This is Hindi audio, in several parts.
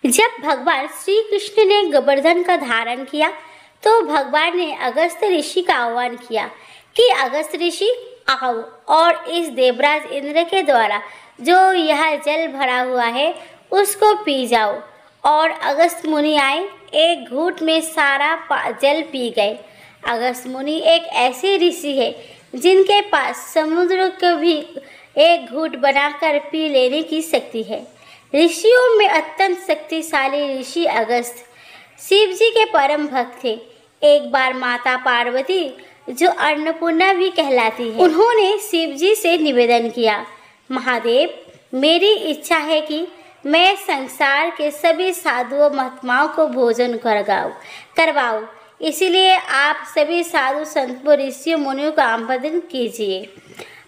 जब भगवान श्री कृष्ण ने गोवर्धन का धारण किया तो भगवान ने अगस्त्य ऋषि का आह्वान किया कि अगस्त्य ऋषि आओ और इस देवराज इंद्र के द्वारा जो यह जल भरा हुआ है उसको पी जाओ। और अगस्त्य मुनि आए, एक घूंट में सारा जल पी गए। अगस्त्य मुनि एक ऐसे ऋषि है जिनके पास समुद्र को भी एक घूंट बनाकर पी लेने की शक्ति है। ऋषियों में अत्यंत शक्तिशाली ऋषि अगस्त्य शिव जी के परम भक्त थे। एक बार माता पार्वती, जो अन्नपूर्णा भी कहलाती है, उन्होंने शिव जी से निवेदन किया, महादेव, मेरी इच्छा है कि मैं संसार के सभी साधुओं महात्माओं को भोजन करवाऊं। इसलिए आप सभी साधु संतों ऋषियों मुनियों को आमंत्रण कीजिए।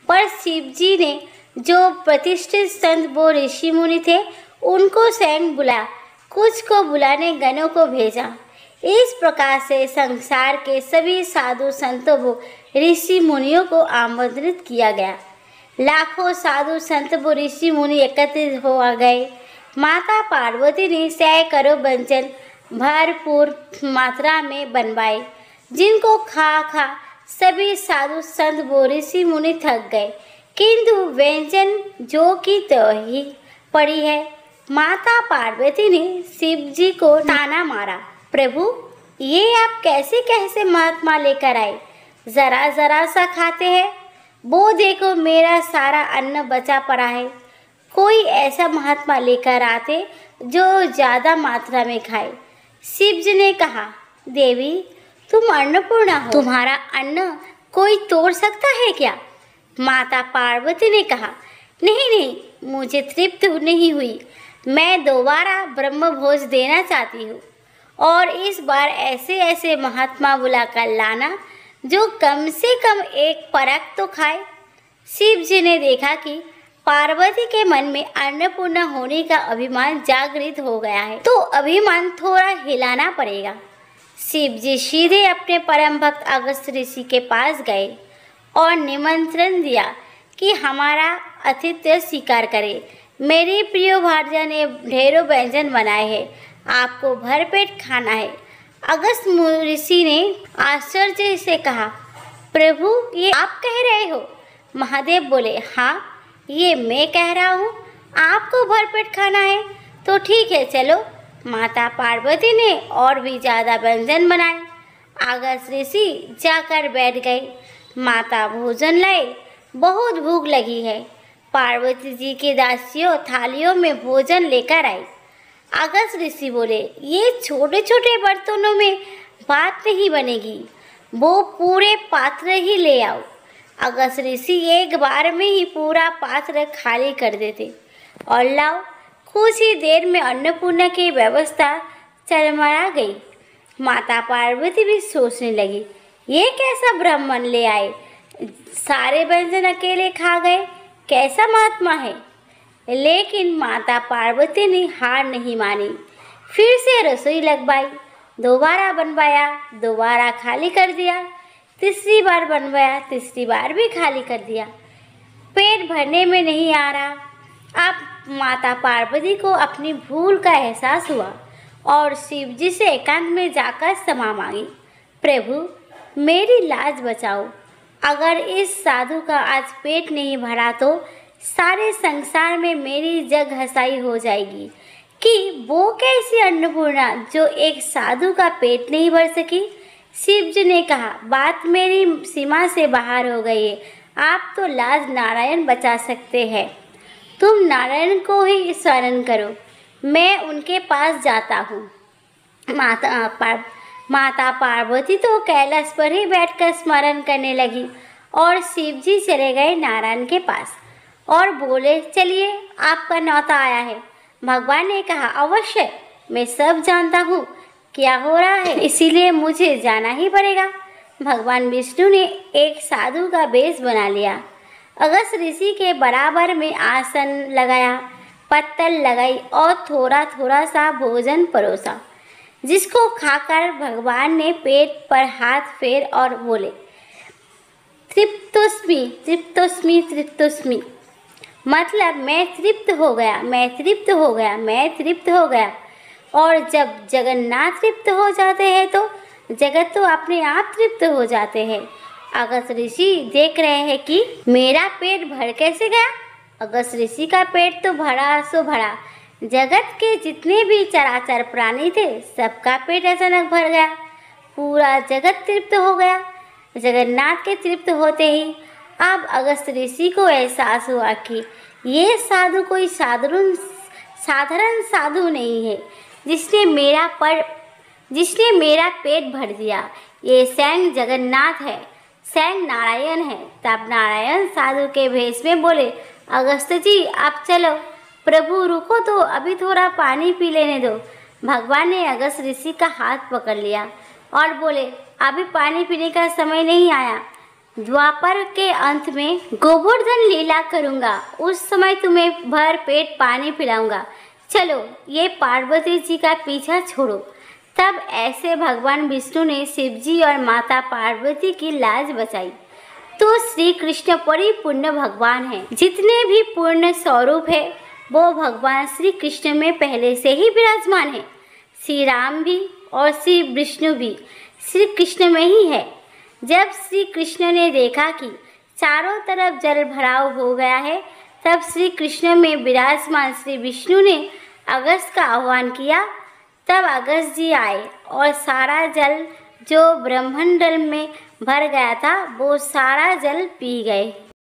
पर शिव जी ने जो प्रतिष्ठित संत वो ऋषि मुनि थे उनको स्वयं बुलाया, कुछ को बुलाने गणों को भेजा। इस प्रकार से संसार के सभी साधु संतों व ऋषि मुनियों को आमंत्रित किया गया। लाखों साधु संत व ऋषि मुनि एकत्रित हो गए। माता पार्वती ने सैकड़ों व्यंजन भरपूर मात्रा में बनवाए, जिनको खा सभी साधु संत व ऋषि मुनि थक गए, किंतु व्यंजन जो की तो ही पड़ी है। माता पार्वती ने शिव जी को ताना मारा, प्रभु, ये आप कैसे महात्मा लेकर आए, जरा सा खाते हैं, वो देखो मेरा सारा अन्न बचा पड़ा है। कोई ऐसा महात्मा लेकर आते जो ज़्यादा मात्रा में खाए। शिव जी ने कहा, देवी, तुम अन्नपूर्णा हो, तुम्हारा अन्न कोई तोड़ सकता है क्या? माता पार्वती ने कहा, नहीं, मुझे तृप्त नहीं हुई, मैं दोबारा ब्रह्म भोज देना चाहती हूँ और इस बार ऐसे महात्मा बुलाकर लाना जो कम से कम एक परक तो खाए। शिव जी ने देखा कि पार्वती के मन में अन्नपूर्णा होने का अभिमान जागृत हो गया है, तो अभिमान थोड़ा हिलाना पड़ेगा। शिव जी सीधे अपने परम भक्त अगस्त्य ऋषि के पास गए और निमंत्रण दिया कि हमारा आतिथ्य स्वीकार करें। मेरी प्रिय भार्या ने ढेरों व्यंजन बनाए हैं, आपको भरपेट खाना है। अगस्त्य ऋषि ने आश्चर्य से कहा, प्रभु, ये आप कह रहे हो? महादेव बोले, हाँ, ये मैं कह रहा हूँ। आपको भरपेट खाना है तो ठीक है, चलो। माता पार्वती ने और भी ज़्यादा व्यंजन बनाए। अगस्त्य ऋषि जाकर बैठ गए। माता भोजन लाए, बहुत भूख लगी है। पार्वती जी के दासियों थालियों में भोजन लेकर आई। अगस्त्य ऋषि बोले, ये छोटे छोटे बर्तनों में बात नहीं बनेगी, वो पूरे पात्र ही ले आओ। अगस्त्य ऋषि एक बार में ही पूरा पात्र खाली कर देते और लाओ, कुछ ही देर में अन्नपूर्णा की व्यवस्था चरमरा गई। माता पार्वती भी सोचने लगी, ये कैसा ब्राह्मण ले आए, सारे व्यंजन अकेले खा गए, कैसा महात्मा है। लेकिन माता पार्वती ने हार नहीं मानी, फिर से रसोई लगवाई, दोबारा बनवाया, दोबारा खाली कर दिया, तीसरी बार बनवाया, तीसरी बार भी खाली कर दिया। पेट भरने में नहीं आ रहा। अब माता पार्वती को अपनी भूल का एहसास हुआ और शिव जी से एकांत में जाकर क्षमा मांगी, प्रभु, मेरी लाज बचाओ। अगर इस साधु का आज पेट नहीं भरा तो सारे संसार में मेरी जग हंसाई हो जाएगी कि वो कैसी अन्नपूर्णा जो एक साधु का पेट नहीं भर सकी। शिव जी ने कहा, बात मेरी सीमा से बाहर हो गई है, आप तो लाज नारायण बचा सकते हैं, तुम नारायण को ही स्मरण करो, मैं उनके पास जाता हूँ। माता पार्वती तो कैलाश पर ही बैठकर स्मरण करने लगी और शिव जी चले गए नारायण के पास और बोले, चलिए, आपका न्योता आया है। भगवान ने कहा, अवश्य, मैं सब जानता हूँ क्या हो रहा है, इसीलिए मुझे जाना ही पड़ेगा। भगवान विष्णु ने एक साधु का वेश बना लिया। अगस्त्य ऋषि के बराबर में आसन लगाया, पत्तल लगाई और थोड़ा सा भोजन परोसा, जिसको खाकर भगवान ने पेट पर हाथ फेर और बोले, तृप्तोस्मि तृप्तोस्मि तृप्तोस्मि, मतलब मैं तृप्त हो गया, मैं तृप्त हो गया, मैं तृप्त हो गया। और जब जगन्नाथ तृप्त हो जाते हैं तो जगत तो अपने आप तृप्त हो जाते हैं। अगस्त ऋषि देख रहे हैं कि मेरा पेट भर कैसे गया। अगस्त ऋषि का पेट तो भरा सो भरा, जगत के जितने भी चराचर प्राणी थे सबका पेट अचानक भर गया, पूरा जगत तृप्त हो गया। जगन्नाथ के तृप्त होते ही अब अगस्त ऋषि को एहसास हुआ कि ये साधु कोई साधारण साधु नहीं है जिसने मेरा पेट भर दिया। ये स्वयं जगन्नाथ है, स्वयं नारायण है। तब नारायण साधु के भेष में बोले, अगस्त जी आप चलो, प्रभु रुको तो अभी थोड़ा पानी पी लेने दो। भगवान ने अगस्त ऋषि का हाथ पकड़ लिया और बोले, अभी पानी पीने का समय नहीं आया, द्वापर के अंत में गोवर्धन लीला करूँगा, उस समय तुम्हें भर पेट पानी पिलाऊंगा। चलो ये पार्वती जी का पीछा छोड़ो। तब ऐसे भगवान विष्णु ने शिव जी और माता पार्वती की लाज बचाई। तो श्री कृष्ण परिपूर्ण भगवान हैं। जितने भी पूर्ण स्वरूप है वो भगवान श्री कृष्ण में पहले से ही विराजमान है। श्री राम भी और श्री विष्णु भी श्री कृष्ण में ही है। जब श्री कृष्ण ने देखा कि चारों तरफ जल भराव हो गया है, तब श्री कृष्ण में विराजमान श्री विष्णु ने अगस्त का आह्वान किया। तब अगस्त जी आए और सारा जल जो ब्रह्मंडल में भर गया था वो सारा जल पी गए।